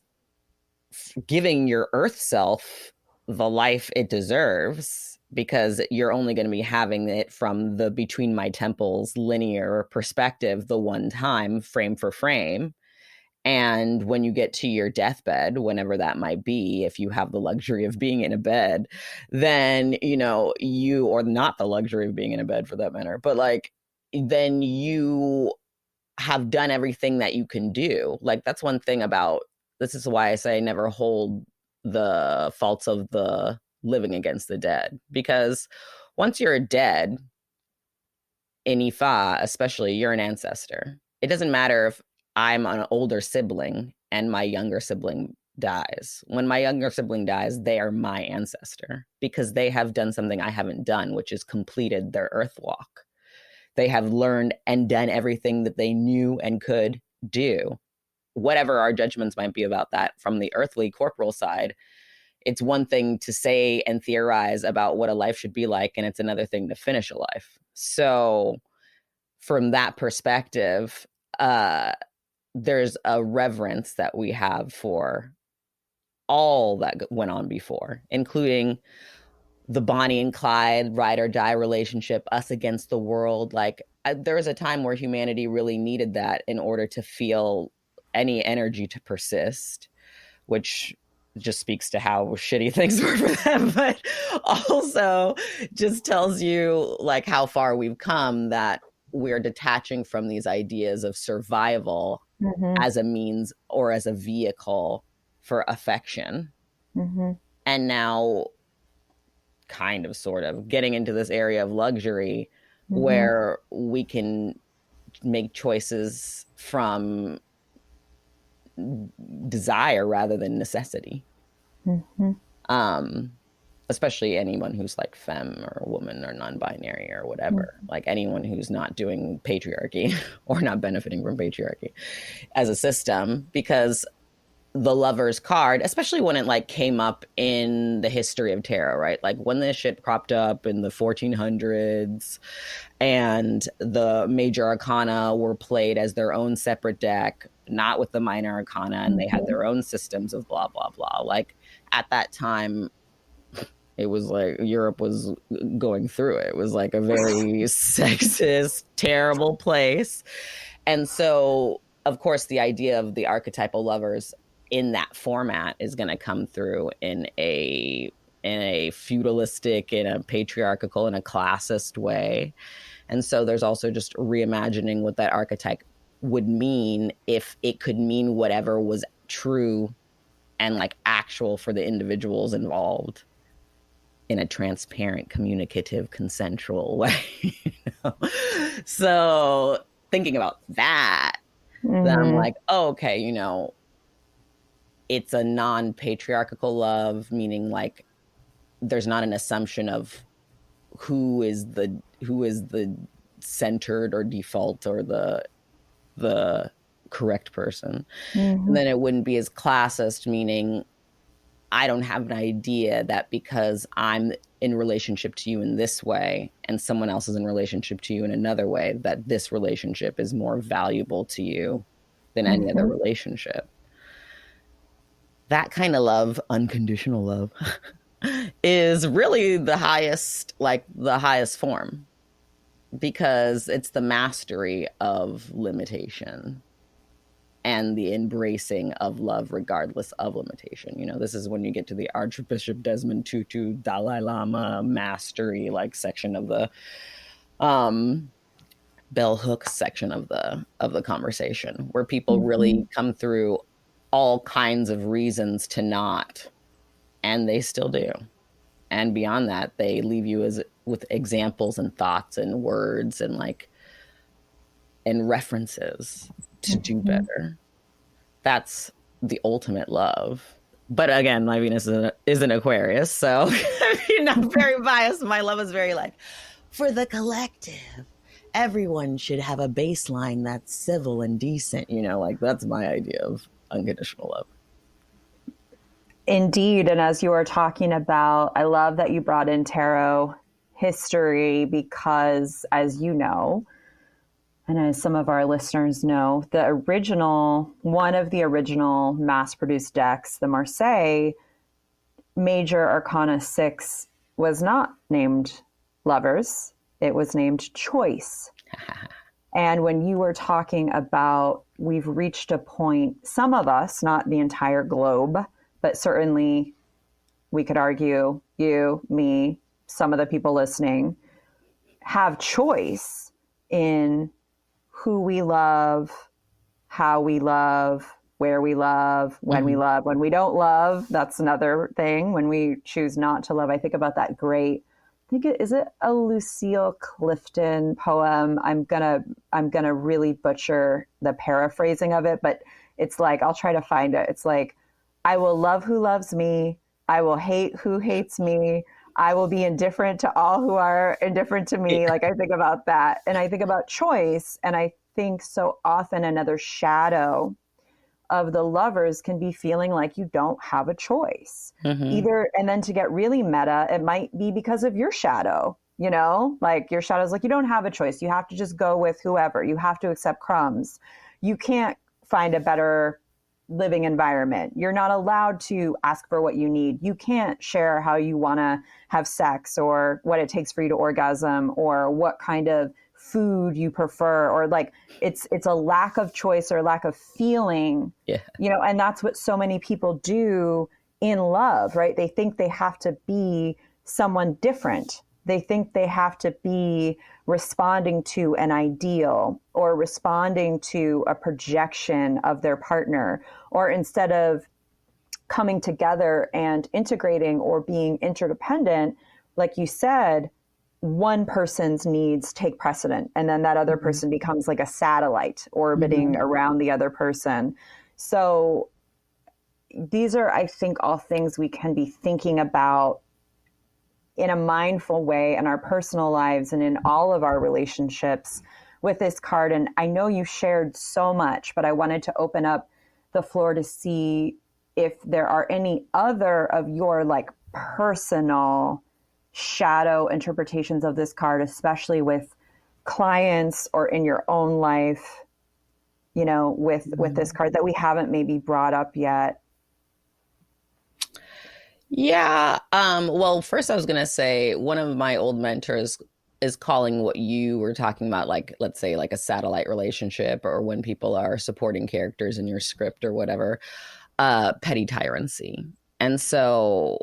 giving your earth self the life it deserves, because you're only going to be having it from the between my temples linear perspective the one time, frame for frame. And when you get to your deathbed, whenever that might be, if you have the luxury of being in a bed, then, you know, you, or not the luxury of being in a bed for that matter, but like, then you have done everything that you can do. Like, that's one thing about, this is why I say never hold the faults of the living against the dead, because once you're dead in Ifa, especially, you're an ancestor. It doesn't matter if I'm an older sibling and my younger sibling dies. When my younger sibling dies, they are my ancestor, because they have done something I haven't done, which is completed their earth walk. They have learned and done everything that they knew and could do. Whatever our judgments might be about that from the earthly corporal side, it's one thing to say and theorize about what a life should be like, and it's another thing to finish a life. So from that perspective, there's a reverence that we have for all that went on before, including the Bonnie and Clyde ride or die relationship, us against the world. Like, there was a time where humanity really needed that in order to feel any energy to persist, which just speaks to how shitty things were for them, but also just tells you like how far we've come, that we're detaching from these ideas of survival as a means or as a vehicle for affection. And now kind of sort of getting into this area of luxury where we can make choices from desire rather than necessity. especially anyone who's like femme or woman or non-binary or whatever, like anyone who's not doing patriarchy or not benefiting from patriarchy as a system, because the Lover's card, especially when it like came up in the history of tarot, right? Like when this shit cropped up in the 1400s and the major arcana were played as their own separate deck, not with the minor arcana, and they had their own systems of blah, blah, blah. Like at that time, it was like Europe was going through it. It was like a very sexist, terrible place. And so, of course, the idea of the archetypal lovers in that format is going to come through in a feudalistic, in a patriarchal, in a classist way. And so there's also just reimagining what that archetype would mean if it could mean whatever was true and like actual for the individuals involved in a transparent, communicative, consensual way. You know? So thinking about that, then I'm like, oh, okay, you know, it's a non-patriarchal love, meaning like there's not an assumption of who is the centered or default or the correct person. And then it wouldn't be as classist, meaning I don't have an idea that because I'm in relationship to you in this way and someone else is in relationship to you in another way, that this relationship is more valuable to you than any other relationship. That kind of love, unconditional love, is really the highest form, because it's the mastery of limitation and the embracing of love regardless of limitation. You know, this is when you get to the Archbishop Desmond Tutu, Dalai Lama mastery, like section of the bell hook section of the conversation, where people really come through all kinds of reasons to not, and they still do. And beyond that, they leave you with examples and thoughts and words and like and references to do better. That's the ultimate love. But again, my Venus is an Aquarius, so I'm not very biased. My love is very like, for the collective, everyone should have a baseline that's civil and decent. You know, like that's my idea of unconditional love. Indeed. And as you were talking about, I love that you brought in tarot history, because as you know, and as some of our listeners know, one of the original mass-produced decks, the Marseille Major Arcana 6, was not named Lovers. It was named Choice. And when you were talking about, we've reached a point, some of us, not the entire globe, but certainly we could argue, you, me, some of the people listening, have choice in who we love, how we love, where we love, when we love, when we don't love. That's another thing. When we choose not to love, I think about that great, is it a Lucille Clifton poem? I'm gonna really butcher the paraphrasing of it, but it's like, I'll try to find it. It's like, I will love who loves me. I will hate who hates me. I will be indifferent to all who are indifferent to me. Like I think about that, and I think about choice, and I think so often another shadow of the lovers can be feeling like you don't have a choice either. And then to get really meta, it might be because of your shadow, you know, like your shadow's like, you don't have a choice. You have to just go with whoever. You have to accept crumbs. You can't find a better living environment. You're not allowed to ask for what you need. You can't share how you want to have sex or what it takes for you to orgasm or what kind of food you prefer, or like it's a lack of choice or lack of feeling, you know, and that's what so many people do in love, right? They think they have to be someone different. They think they have to be responding to an ideal or responding to a projection of their partner, or instead of coming together and integrating or being interdependent, like you said, one person's needs take precedent, and then that other person becomes like a satellite orbiting around the other person. So these are, I think, all things we can be thinking about in a mindful way in our personal lives and in all of our relationships with this card. And I know you shared so much, but I wanted to open up the floor to see if there are any other of your like personal shadow interpretations of this card, especially with clients or in your own life, you know, with this card that we haven't maybe brought up yet. Yeah. Well, first I was gonna say one of my old mentors is calling what you were talking about, like, let's say like a satellite relationship, or when people are supporting characters in your script or whatever, petty tyrancy. And so,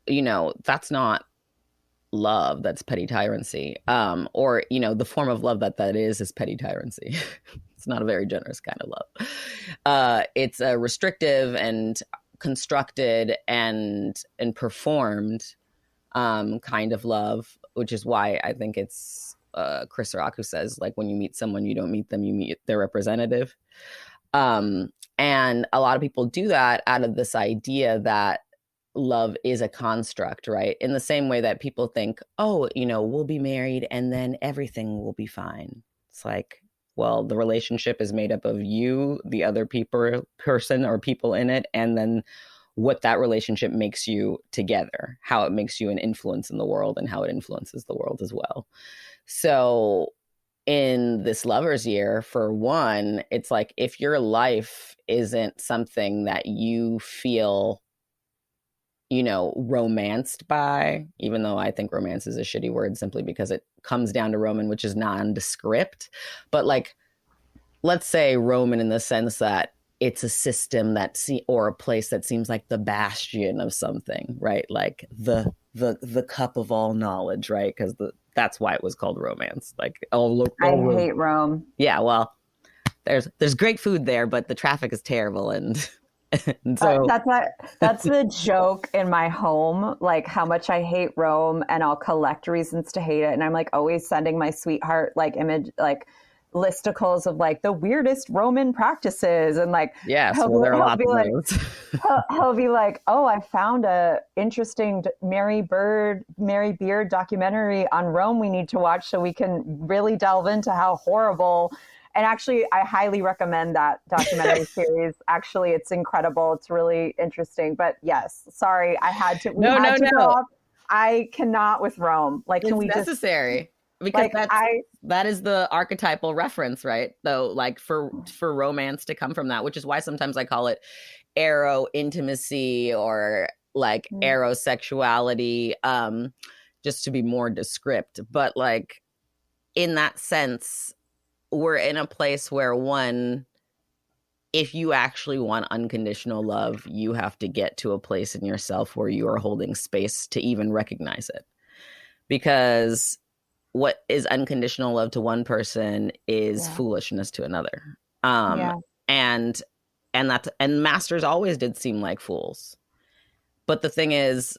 you know, that's not love, that's petty tyrancy. Or, you know, the form of love that is petty tyrancy. It's not a very generous kind of love. It's a restrictive and constructed and performed kind of love, which is why I think it's Chris Rock who says, like, when you meet someone, you don't meet them, you meet their representative. And a lot of people do that out of this idea that love is a construct, right? In the same way that people think, oh, you know, we'll be married and then everything will be fine. It's like, well, the relationship is made up of you, the other person or people in it, and then what that relationship makes you together, how it makes you an influence in the world and how it influences the world as well. So in this lover's year, for one, it's like, if your life isn't something that you feel, you know, romanced by, even though I think romance is a shitty word simply because it comes down to Roman, which is nondescript. But like, let's say Roman in the sense that it's a system or a place that seems like the bastion of something, right? Like the cup of all knowledge, right? Because that's why it was called romance. Like, I hate Rome. Yeah, well, there's great food there, but the traffic is terrible, and so that's the joke in my home, like how much I hate Rome, and I'll collect reasons to hate it. And I'm like always sending my sweetheart like image, like listicles of like the weirdest Roman practices, and like yes, well, there are lots of those. he'll be like, oh, I found a interesting Mary Beard documentary on Rome we need to watch so we can really delve into how horrible. And actually, I highly recommend that documentary series. Actually, it's incredible. It's really interesting. But yes, sorry, I had to. No. I cannot with Rome. Like, it's necessary because that is the archetypal reference, right? Though, like for romance to come from that, which is why sometimes I call it aro intimacy or like aerosexuality, just to be more descript. But like in that sense, we're in a place where, one, if you actually want unconditional love, you have to get to a place in yourself where you are holding space to even recognize it. Because what is unconditional love to one person is foolishness to another. And masters always did seem like fools. But the thing is,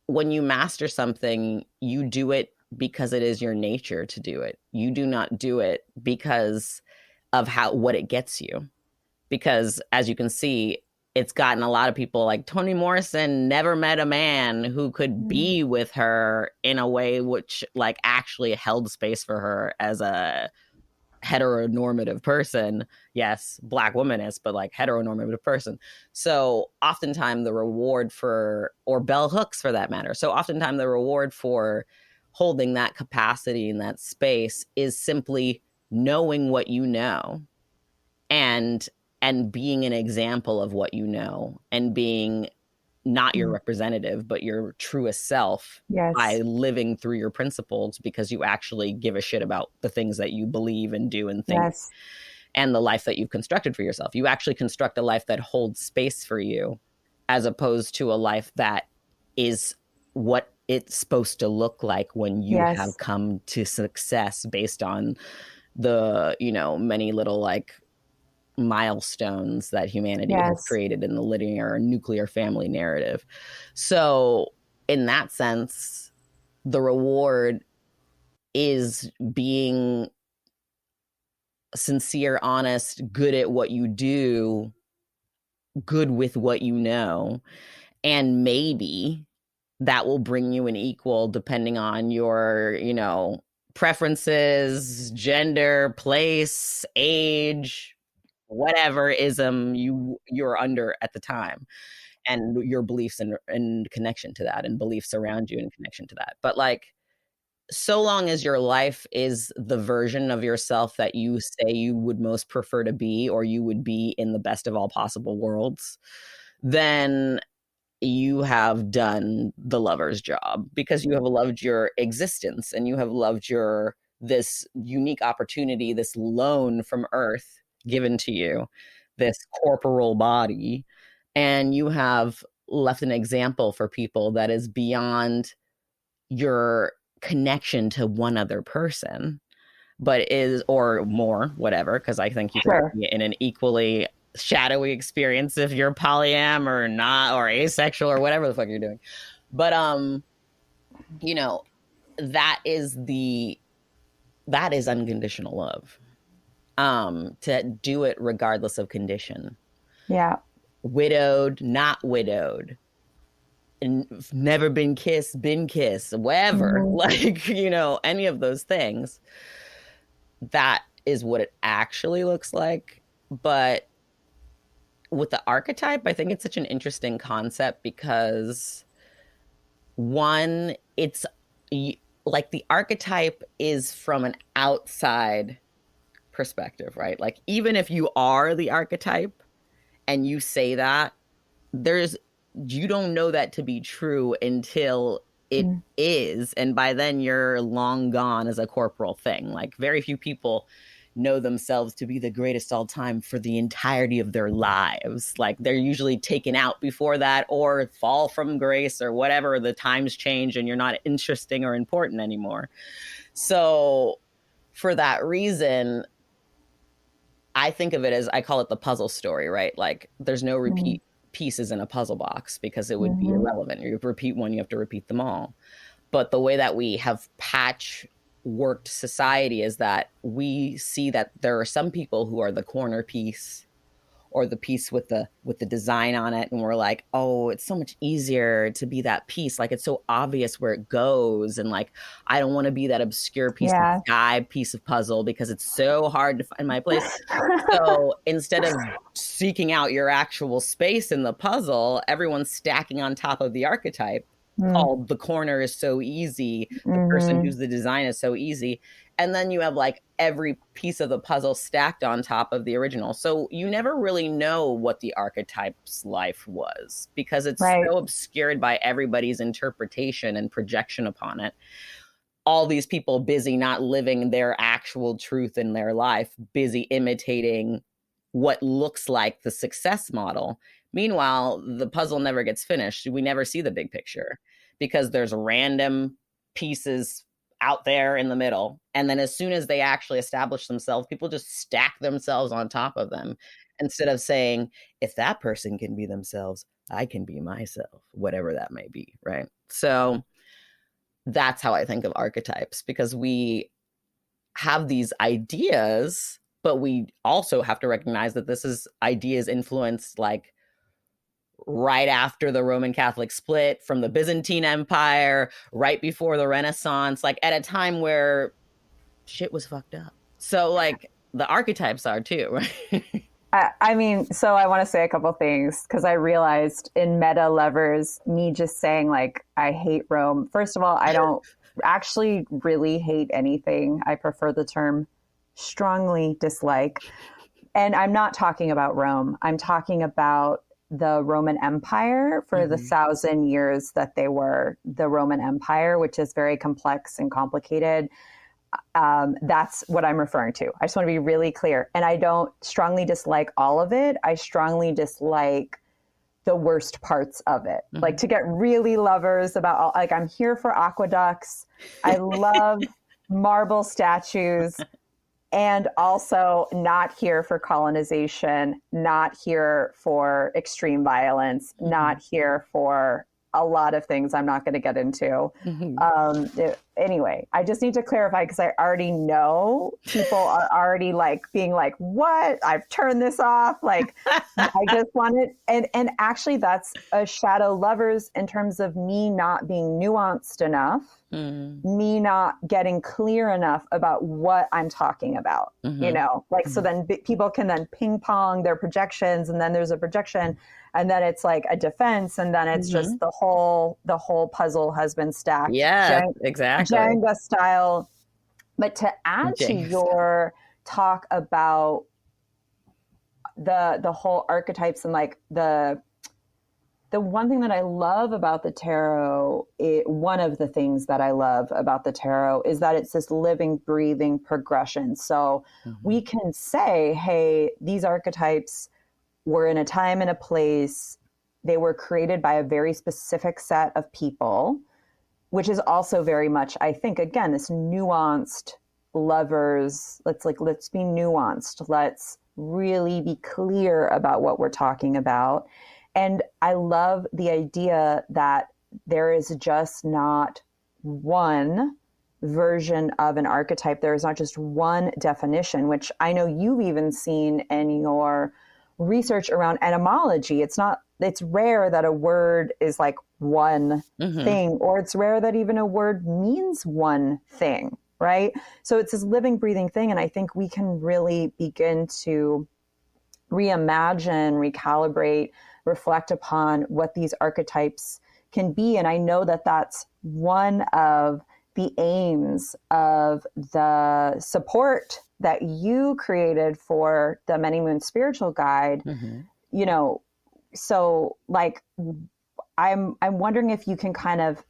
when you master something, you do it because it is your nature to do it. You do not do it because of what it gets you. Because as you can see, it's gotten a lot of people, like Toni Morrison never met a man who could be with her in a way which like actually held space for her as a heteronormative person. Yes, Black womanist, but like heteronormative person. So oftentimes the reward or bell hooks for that matter. So oftentimes the reward for holding that capacity in that space is simply knowing what you know and being an example of what you know, and being not your representative, but your truest self by living through your principles, because you actually give a shit about the things that you believe and do and think, and the life that you've constructed for yourself. You actually construct a life that holds space for you, as opposed to a life that is what it's supposed to look like when you have come to success based on the, you know, many little like milestones that humanity has created in the linear nuclear family narrative. So in that sense, the reward is being sincere, honest, good at what you do, good with what you know, and maybe that will bring you an equal depending on your, preferences, gender, place, age, whatever ism you're under at the time, and your beliefs and connection to that, and beliefs around you in connection to that. But like, so long as your life is the version of yourself that you say you would most prefer to be, or you would be in the best of all possible worlds, then you have done the lover's job, because you have loved your existence and you have loved this unique opportunity, this loan from Earth given to you, this corporal body, and you have left an example for people that is beyond your connection to one other person, but is, or more, whatever, because I think you can be in an equally shadowy experience if you're polyam or not, or asexual, or whatever the fuck you're doing. But that is unconditional love. To do it regardless of condition. Yeah. Widowed, not widowed, and never been kissed, whatever. Like, any of those things. That is what it actually looks like. But with the archetype, I think it's such an interesting concept because, one, it's like the archetype is from an outside perspective, right? Like, even if you are the archetype and you say that, you don't know that to be true until it is. And by then you're long gone as a corporal thing. Like, very few people know themselves to be the greatest all time for the entirety of their lives. Like, they're usually taken out before that, or fall from grace, or whatever. The times change and you're not interesting or important anymore. So for that reason, I think of it as, I call it the puzzle story, right? Like, there's no repeat pieces in a puzzle box, because it would be irrelevant. You repeat one, you have to repeat them all. But the way that we have patchworked society is that we see that there are some people who are the corner piece, or the piece with the design on it, and we're like, oh, it's so much easier to be that piece. Like, it's so obvious where it goes, and like, I don't want to be that obscure piece of sky piece of puzzle, because it's so hard to find my place. So instead of seeking out your actual space in the puzzle, everyone's stacking on top of the archetype called the corner is so easy, the person who's the design is so easy. And then you have like every piece of the puzzle stacked on top of the original. So you never really know what the archetype's life was, because it's so obscured by everybody's interpretation and projection upon it. All these people busy not living their actual truth in their life, busy imitating what looks like the success model. Meanwhile, the puzzle never gets finished. We never see the big picture, because there's random pieces out there in the middle. And then as soon as they actually establish themselves, people just stack themselves on top of them, instead of saying, if that person can be themselves, I can be myself, whatever that may be, right? So that's how I think of archetypes, because we have these ideas, but we also have to recognize that this is ideas influenced like right after the Roman Catholic split, from the Byzantine Empire, right before the Renaissance, like at a time where shit was fucked up. So like, the archetypes are too, right? I mean, so I want to say a couple things, because I realized in Meta Lovers, me just saying like, I hate Rome. First of all, I don't actually really hate anything. I prefer the term strongly dislike. And I'm not talking about Rome. I'm talking about the Roman Empire for the 1,000 years that they were the Roman Empire, which is very complex and complicated. That's what I'm referring to. I just want to be really clear. And I don't strongly dislike all of it. I strongly dislike the worst parts of it. Like, to get really lovers about all, like, I'm here for aqueducts. I love marble statues. And also not here for colonization, not here for extreme violence, not here for a lot of things I'm not going to get into. anyway, I just need to clarify because I already know people are already like being like, what? I've turned this off. Like, I just wanted, and actually that's a shadow lovers in terms of me not being nuanced enough, me not getting clear enough about what I'm talking about, you know, like, so then people can then ping pong their projections, and then there's a projection, and then it's like a defense, and then it's just the whole puzzle has been stacked. Yeah, exactly. Jenga style. But to add to your talk about the whole archetypes and like the one thing that I love about the tarot, one of the things that I love about the tarot is that it's this living, breathing progression. So we can say, hey, these archetypes were in a time and a place. They were created by a very specific set of people, which is also very much, I think, again, this nuanced lovers. Let's be nuanced. Let's really be clear about what we're talking about. And I love the idea that there is just not one version of an archetype. There is not just one definition, which I know you've even seen in your research around etymology. It's rare that a word is like one thing, or it's rare that even a word means one thing, right? So it's this living, breathing thing. And I think we can really begin to reimagine, recalibrate, reflect upon what these archetypes can be. And I know that that's one of the aims of the support that you created for the Many Moon Spiritual Guide. You know, so like, I'm wondering if you can kind of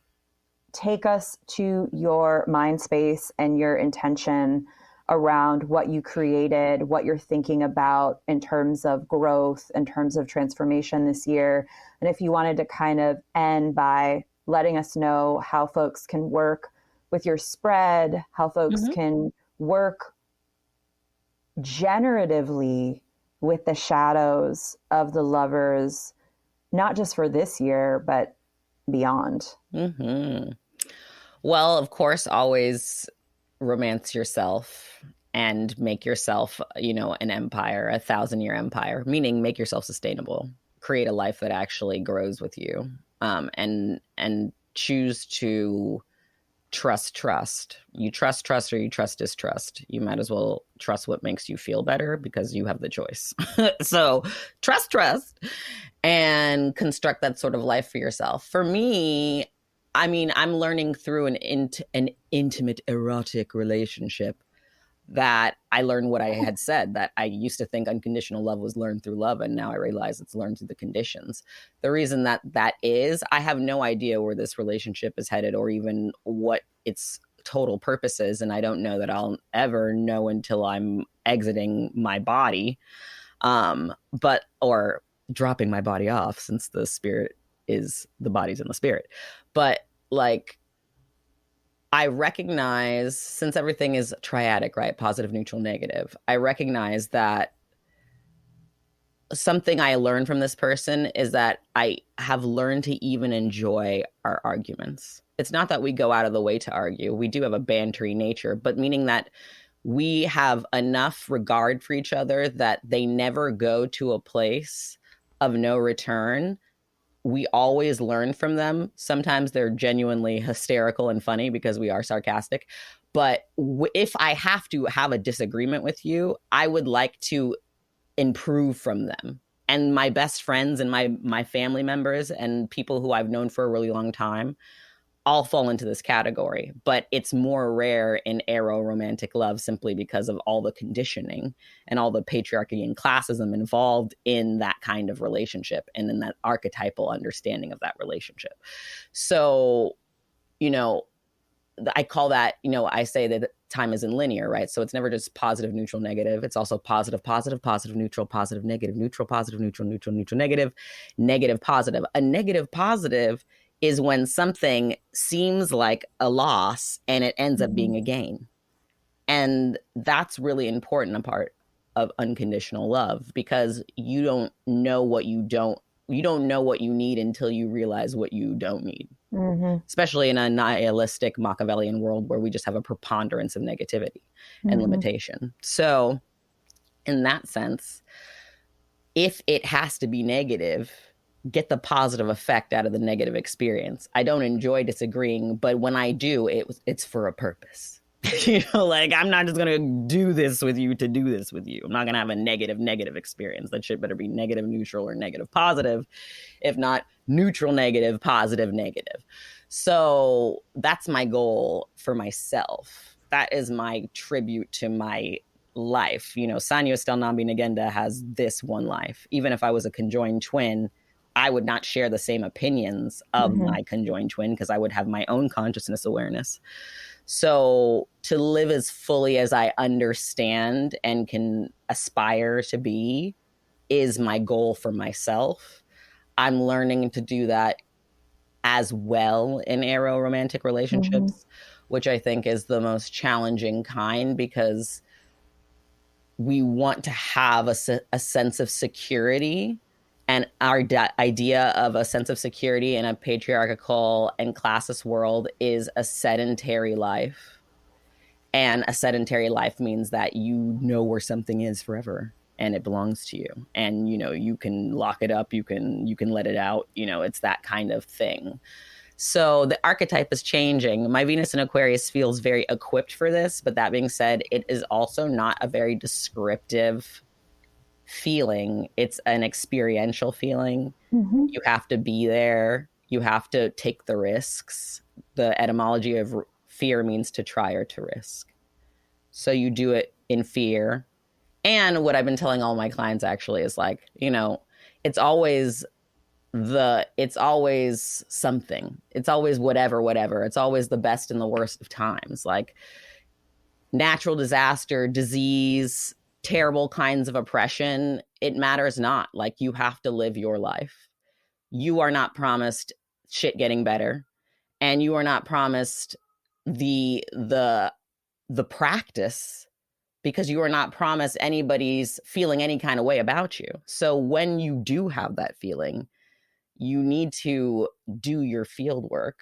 take us to your mind space and your intention around what you created, what you're thinking about in terms of growth, in terms of transformation this year. And if you wanted to kind of end by letting us know how folks can work with your spread, how folks can work generatively with the shadows of the lovers, not just for this year, but beyond. Well, of course, always romance yourself and make yourself, you know, an empire, a 1,000-year empire, meaning make yourself sustainable, create a life that actually grows with you, and choose to trust. You trust, or you trust distrust. You might as well trust what makes you feel better because you have the choice. So trust, and construct that sort of life for yourself. For me, I mean, I'm learning through an intimate erotic relationship that I learned what I had said, that I used to think unconditional love was learned through love, and now I realize it's learned through the conditions. The reason that is, I have no idea where this relationship is headed or even what its total purpose is, and I don't know that I'll ever know until I'm exiting my body, or dropping my body off, since the spirit is the body's in the spirit. But like, I recognize, since everything is triadic, right? Positive, neutral, negative. I recognize that something I learned from this person is that I have learned to even enjoy our arguments. It's not that we go out of the way to argue. We do have a bantery nature, but meaning that we have enough regard for each other that they never go to a place of no return. We always learn from them. Sometimes they're genuinely hysterical and funny because we are sarcastic. But if I have to have a disagreement with you, I would like to improve from them. And my best friends and my family members and people who I've known for a really long time all fall into this category. But it's more rare in aero-romantic love simply because of all the conditioning and all the patriarchy and classism involved in that kind of relationship and in that archetypal understanding of that relationship. So, you know, I call that, you know, I say that time isn't linear, right? So it's never just positive, neutral, negative. It's also positive, neutral, negative, neutral, positive, neutral, negative, negative, positive. A negative positive is when something seems like a loss and it ends up being a gain. And that's really important, a part of unconditional love, because you don't know what you need until you realize what you don't need. especially in a nihilistic Machiavellian world where we just have a preponderance of negativity and limitation. So in that sense, if it has to be negative, get the positive effect out of the negative experience. I don't enjoy disagreeing, but when I do, it's for a purpose. Like, I'm not just gonna do this with you to do this with you. I'm not gonna have a negative experience. That shit better be negative neutral or negative positive, if not neutral negative, positive negative. So that's my goal for myself. That is my tribute to my life. Sanyu Estelle Nambi Nagenda has this one life. Even if I was a conjoined twin, I would not share the same opinions of my conjoined twin because I would have my own consciousness awareness. So to live as fully as I understand and can aspire to be is my goal for myself. I'm learning to do that as well in aero-romantic relationships, which I think is the most challenging kind, because we want to have a sense of security. And our idea of a sense of security in a patriarchal and classist world is a sedentary life. And a sedentary life means that you know where something is forever and it belongs to you. And, you can lock it up, you can let it out, it's that kind of thing. So the archetype is changing. My Venus in Aquarius feels very equipped for this. But that being said, it is also not a very descriptive feeling. It's an experiential feeling. You have to be there. You have to take the risks. The etymology of fear means to try or to risk. So you do it in fear. And what I've been telling all my clients actually is like, it's always something. It's always whatever. It's always the best and the worst of times. Like natural disaster, disease, terrible kinds of oppression, it matters not. Like, you have to live your life. You are not promised shit getting better, and you are not promised the practice, because you are not promised anybody's feeling any kind of way about you. So when you do have that feeling, you need to do your field work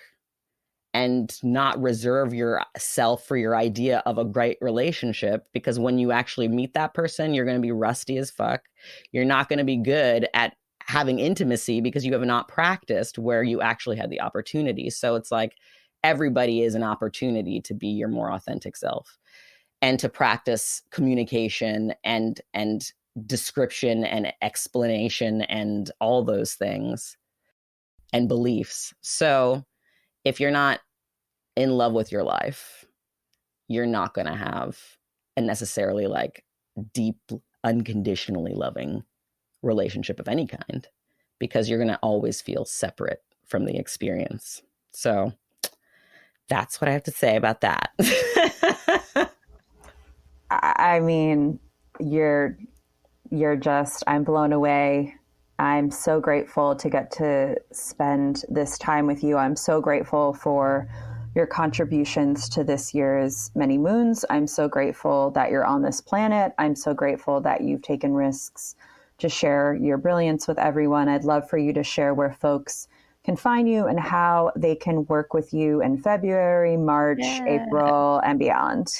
and not reserve yourself for your idea of a great relationship, because when you actually meet that person, you're going to be rusty as fuck. You're not going to be good at having intimacy because you have not practiced where you actually had the opportunity. So it's like everybody is an opportunity to be your more authentic self and to practice communication and description and explanation and all those things and beliefs. So if you're not in love with your life, you're not going to have a necessarily like deep, unconditionally loving relationship of any kind, because you're going to always feel separate from the experience. So that's what I have to say about that. I mean, you're just, I'm blown away. I'm so grateful to get to spend this time with you. I'm so grateful for your contributions to this year's many moons. I'm so grateful that you're on this planet. I'm so grateful that you've taken risks to share your brilliance with everyone. I'd love for you to share where folks can find you and how they can work with you in February, March, April, and beyond.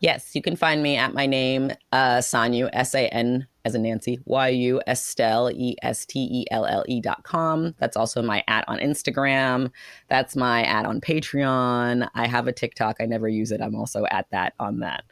Yes, you can find me at my name, Sanyu, S-A-N as in Nancy, Y-U, Estelle, ESTELLE.com. That's also my @ on Instagram. That's my @ on Patreon. I have a TikTok. I never use it. I'm also at that on that.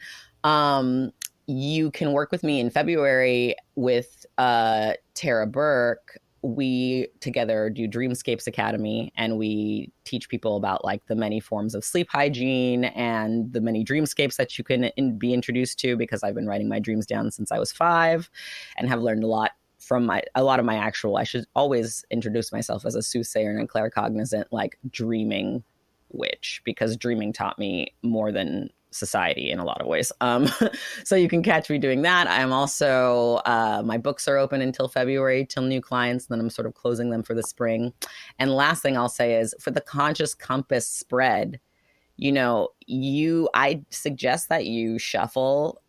You can work with me in February with Tara Burke. We together do Dreamscapes Academy, and we teach people about like the many forms of sleep hygiene and the many dreamscapes that you can be introduced to, because I've been writing my dreams down since I was 5 and have learned a lot from a lot of my actual, I should always introduce myself as a soothsayer and a claircognizant, like dreaming witch, because dreaming taught me more than society in a lot of ways. So you can catch me doing that. I'm also, my books are open until February, till new clients, and then I'm sort of closing them for the spring. And last thing I'll say is, for the Conscious Compass spread, I suggest that you shuffle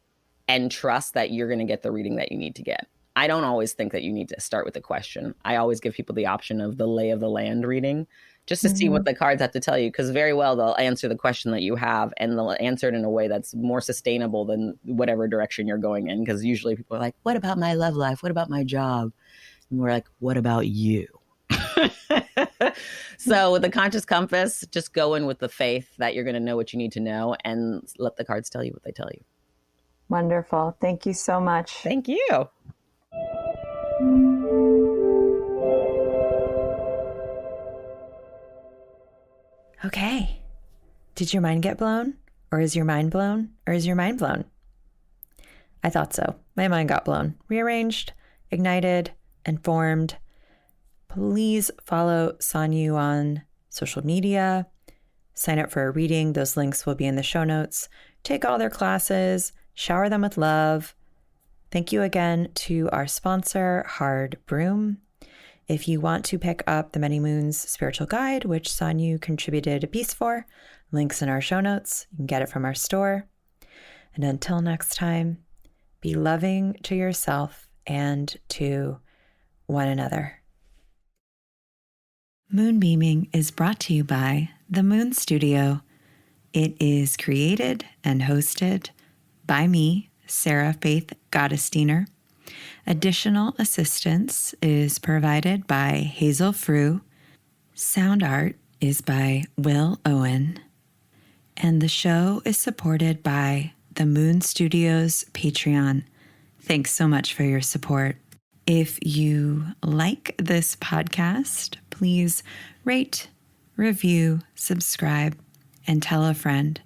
and trust that you're going to get the reading that you need to get. I don't always think that you need to start with a question. I always give people the option of the lay of the land reading, just to see what the cards have to tell you, because very well they'll answer the question that you have, and they'll answer it in a way that's more sustainable than whatever direction you're going in, because usually people are like, what about my love life? What about my job? And we're like, what about you? So with the conscious compass, just go in with the faith that you're going to know what you need to know, and let the cards tell you what they tell you. Wonderful. Thank you so much. Thank you. Okay. Did your mind get blown? Or is your mind blown? Or is your mind blown? I thought so. My mind got blown, rearranged, ignited, and formed. Please follow Sanyu on social media. Sign up for a reading. Those links will be in the show notes. Take all their classes. Shower them with love. Thank you again to our sponsor, Hard Broom. If you want to pick up the Many Moons Spiritual Guide, which Sanyu contributed a piece for, links in our show notes. You can get it from our store. And until next time, be loving to yourself and to one another. Moonbeaming is brought to you by The Moon Studio. It is created and hosted by me, Sarah Faith Gottesdiener. Additional assistance is provided by Hazel Frew. Sound art is by Will Owen. And the show is supported by the Moon Studio's Patreon. Thanks so much for your support. If you like this podcast, please rate, review, subscribe, and tell a friend.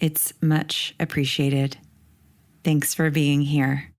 It's much appreciated. Thanks for being here.